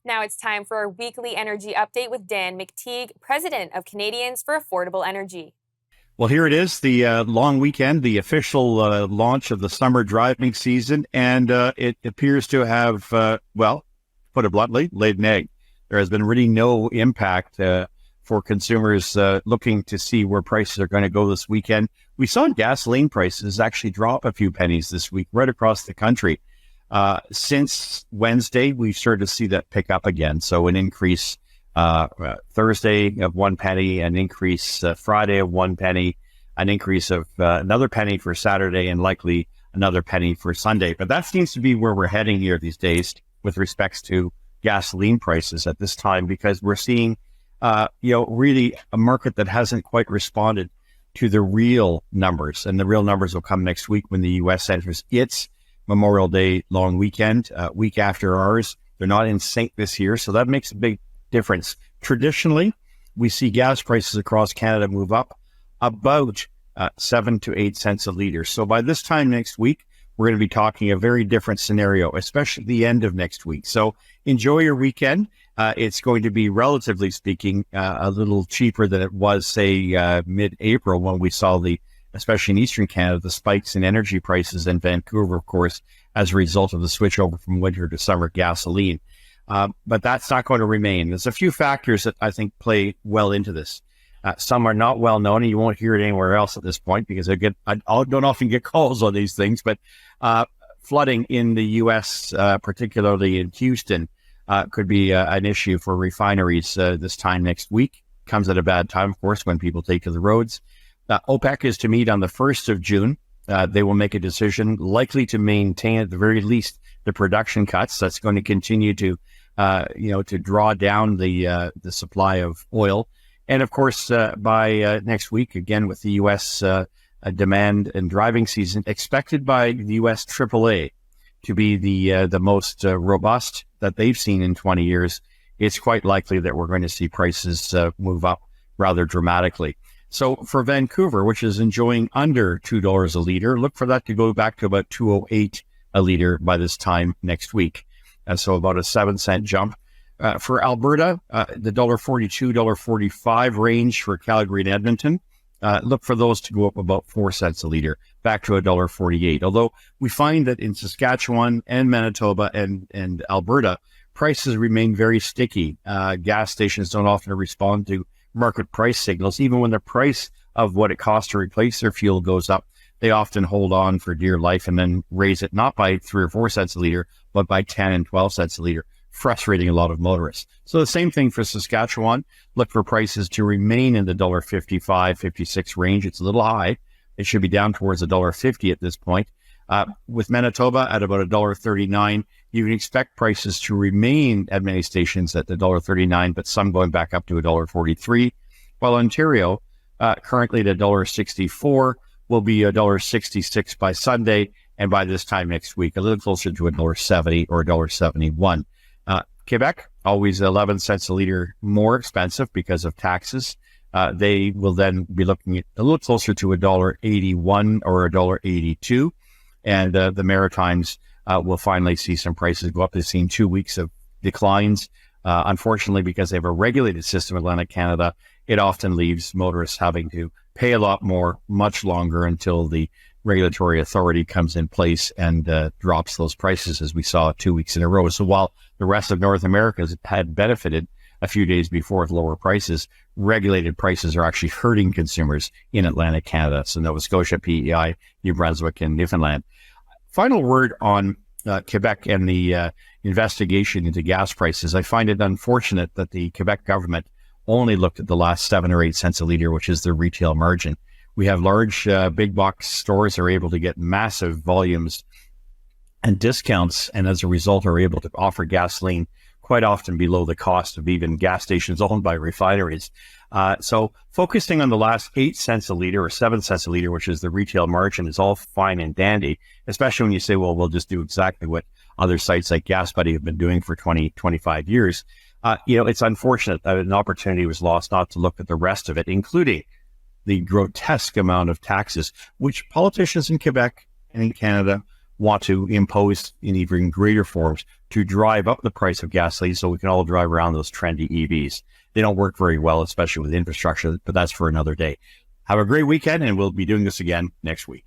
Now it's time for our weekly energy update with Dan McTeague, president of Canadians for Affordable Energy. Well, here it is, the long weekend, the official launch of the summer driving season, and it appears to have, well, put it bluntly, laid an egg. There has been really no impact for consumers looking to see where prices are going to go this weekend. We saw gasoline prices actually drop a few pennies this week right across the country. Since Wednesday, we've started to see that pick up again. So an increase Thursday of 1 penny, an increase Friday of 1 penny, an increase of another penny for Saturday, and likely another penny for Sunday. But that seems to be where we're heading here these days with respects to gasoline prices at this time, because we're seeing, really a market that hasn't quite responded to the real numbers. And the real numbers will come next week when the U.S. enters its Memorial Day long weekend, week after ours. They're not in sync this year, so that makes a big difference. Traditionally, we see gas prices across Canada move up about 7 to 8 cents a liter. So by this time next week, we're going to be talking a very different scenario, especially the end of next week. So enjoy your weekend. It's going to be, relatively speaking, a little cheaper than it was, say, mid-April when we saw especially in Eastern Canada, the spikes in energy prices in Vancouver, of course, as a result of the switch over from winter to summer gasoline. But that's not going to remain. There's a few factors that I think play well into this. Some are not well known, and you won't hear it anywhere else at this point because I don't often get calls on these things. But flooding in the U.S., particularly in Houston, could be an issue for refineries this time next week. Comes at a bad time, of course, when people take to the roads. OPEC is to meet on the 1st of June. They will make a decision likely to maintain, at the very least, the production cuts. That's going to continue to draw down the supply of oil. And of course, by next week, again, with the U.S. Demand and driving season expected by the U.S. AAA to be the most robust that they've seen in 20 years, it's quite likely that we're going to see prices move up rather dramatically. So for Vancouver, which is enjoying under $2 a liter, look for that to go back to about $2.08 a liter by this time next week. So about a 7-cent jump. For Alberta, the $1.42, $1.45 range for Calgary and Edmonton. Look for those to go up about 4 cents a liter, back to $1.48. Although we find that in Saskatchewan and Manitoba and Alberta, prices remain very sticky. Gas stations don't often respond to market price signals. Even when the price of what it costs to replace their fuel goes up, they often hold on for dear life and then raise it not by 3 or 4 cents a liter, but by 10 and 12 cents a liter, frustrating a lot of motorists. So the same thing for Saskatchewan. Look for prices to remain in the $1.55, 56 range. It's a little high. It should be down towards $1.50 at this point. With Manitoba at about $1.39, you can expect prices to remain at many stations at the $1.39, but some going back up to $1.43. While Ontario, currently at $1.64, will be $1.66 by Sunday, and by this time next week, a little closer to $1.70 or $1.71. Quebec, always 11 cents a liter more expensive because of taxes. They will then be looking at a little closer to $1.81 or $1.82. And the Maritimes will finally see some prices go up. They've seen 2 weeks of declines. Unfortunately, because they have a regulated system in Atlantic Canada, it often leaves motorists having to pay a lot more, much longer, until the regulatory authority comes in place and drops those prices, as we saw 2 weeks in a row. So while the rest of North America had benefited a few days before with lower prices, regulated prices are actually hurting consumers in Atlantic Canada. So Nova Scotia, PEI, New Brunswick, and Newfoundland. Final word on Quebec and the investigation into gas prices. I find it unfortunate that the Quebec government only looked at the last 7 or 8 cents a liter, which is the retail margin. We have large big box stores that are able to get massive volumes and discounts, and as a result are able to offer gasoline quite often below the cost of even gas stations owned by refineries. So focusing on the last 8 cents a liter or 7 cents a liter, which is the retail margin, is all fine and dandy, especially when you say, well, we'll just do exactly what other sites like GasBuddy have been doing for 20, 25 years. It's unfortunate that an opportunity was lost not to look at the rest of it, including the grotesque amount of taxes, which politicians in Quebec and in Canada want to impose in even greater forms to drive up the price of gasoline so we can all drive around those trendy EVs. They don't work very well, especially with infrastructure, but that's for another day. Have a great weekend, and we'll be doing this again next week.